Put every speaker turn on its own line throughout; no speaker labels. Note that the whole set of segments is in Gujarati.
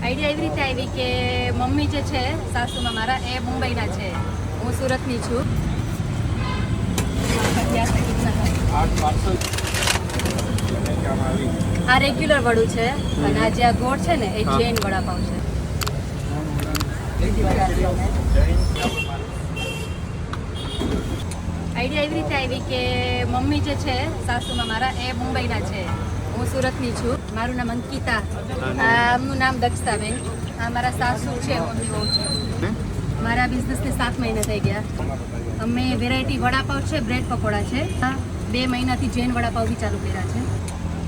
આઈડિયા એવી રીતે આવી કે મમ્મી જે છે સાસુમાં મારા એ મુંબઈના છે, હું સુરતની છું. આ રેગ્યુલર વડું છે અને આ જે આ ગોળ છે ને એ જૈન વડાપાવ છે. આઈડિયા એવી રીતે આવી કે મમ્મી જે છે સાસુમાં મારા એ મુંબઈના છે, હું સુરતની છું. મારું નામ અંકિતા, આમનું નામ દક્ષતાબેન. આ મારા સાસુ છે, મમ્મી બહુ છે. મારા બિઝનેસને 7 મહિના થઈ ગયા. અમે વેરાયટી વડાપાવ છે, બ્રેડ પકોડા છે. 2 મહિનાથી જૈન વડાપાવ બી ચાલુ કર્યા છે.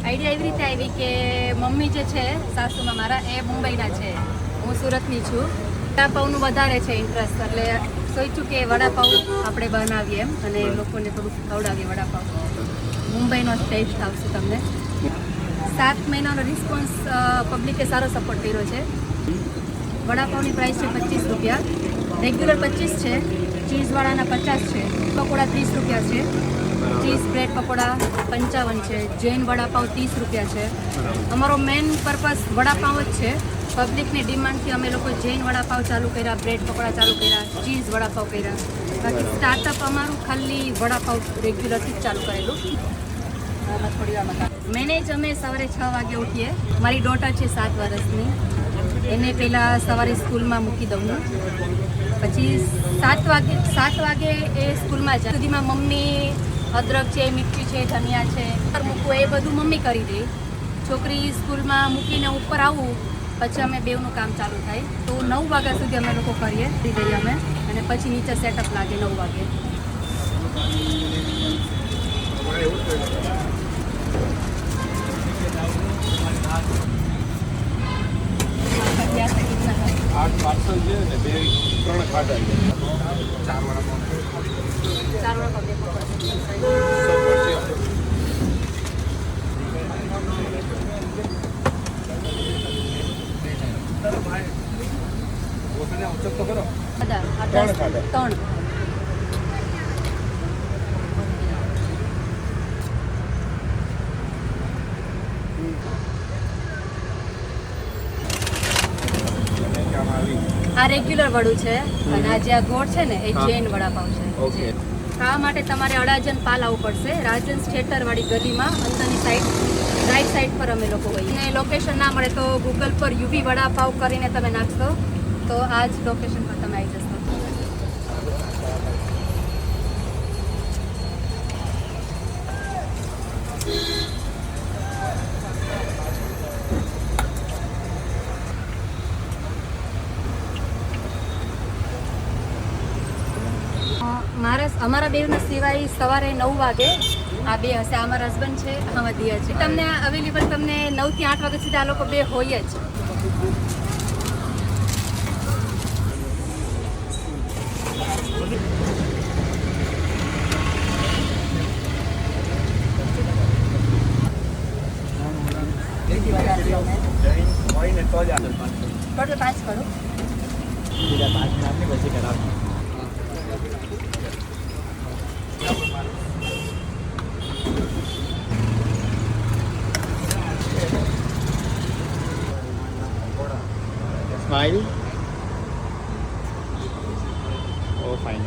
આઈડિયા એવી રીતે આવી કે મમ્મી જે છે સાસુમાં મારા એ મુંબઈના છે, હું સુરતની છું. વડાપાવનું વધારે છે ઇન્ટરેસ્ટ, એટલે સોચ્યું કે વડાપાવ આપણે બનાવીએ એમ અને લોકોને થોડુંક ખવડાવીએ. વડાપાવ મુંબઈનો ટેસ્ટ આવશે તમને. 7 મહિનાનો રિસ્પોન્સ પબ્લિકે સારો સપોર્ટ કર્યો છે. વડાપાવની પ્રાઇસ છે 25 રૂપિયા, રેગ્યુલર 25 છે, ચીઝવાળાના 50 છે, પકોડા 30 રૂપિયા છે, ચીઝ બ્રેડ પકોડા 55 છે, જૈન વડાપાવ 30 રૂપિયા છે. અમારો મેઇન પર્પઝ વડાપાવ જ છે. પબ્લિકની ડિમાન્ડથી અમે લોકો જૈન વડાપાવ ચાલુ કર્યા, બ્રેડ પકોડા ચાલુ કર્યા, ચીઝ વડાપાવ કર્યા. બાકી સ્ટાર્ટઅપ અમારું ખાલી વડાપાવ રેગ્યુલરથી જ ચાલુ કરેલું. મેનેજ અમે સવારે 6 વાગે ઉઠીએ. મારી ડોટર છે 7 વર્ષની, એને પહેલાં સવારે સ્કૂલમાં મૂકી દઉં હું. પછી 7 વાગે એ સ્કૂલમાં જાય સુધીમાં મમ્મી અદરક છે, મિર્ચી છે, ધનિયા છે મૂકવું એ બધું મમ્મી કરી દે. છોકરી સ્કૂલમાં મૂકીને ઉપર આવું પછી અમે બેવનું કામ ચાલુ થાય. તો 9 વાગ્યા સુધી અમે લોકો કરીએ દઈએ અમે, અને પછી નીચે સેટઅપ લાગે 9 વાગે. ત્રણ આ રેગ્યુલર વડું છે અને આ જે આ ગોળ છે ને એ જૈન વડાપાવ છે. ખાવા માટે તમારે અડાજન પાલ આવવું પડશે. રાજન થિયેટર વાળી ગલીમાં અંદરની સાઈડ રાઈટ સાઈડ પર અમે લોકો હોઈએ. અને લોકેશન ના મળે તો ગૂગલ પર યુવી વડાપાવ કરીને તમે નાખશો તો આ જ લોકેશન પર તમે આવી જશો. અમારા બેવના સિવાય સવારે 9 વાગે આ બે હશે. આ મારા હસબન્ડ છે, આમાં દિયા છે. તમને અવેલેબલ તમને 9 થી 8 વાગ્યા સુધી આ લોકો બે હોય જ. ટોટલ 5 કરો.
Smile. Oh, fine.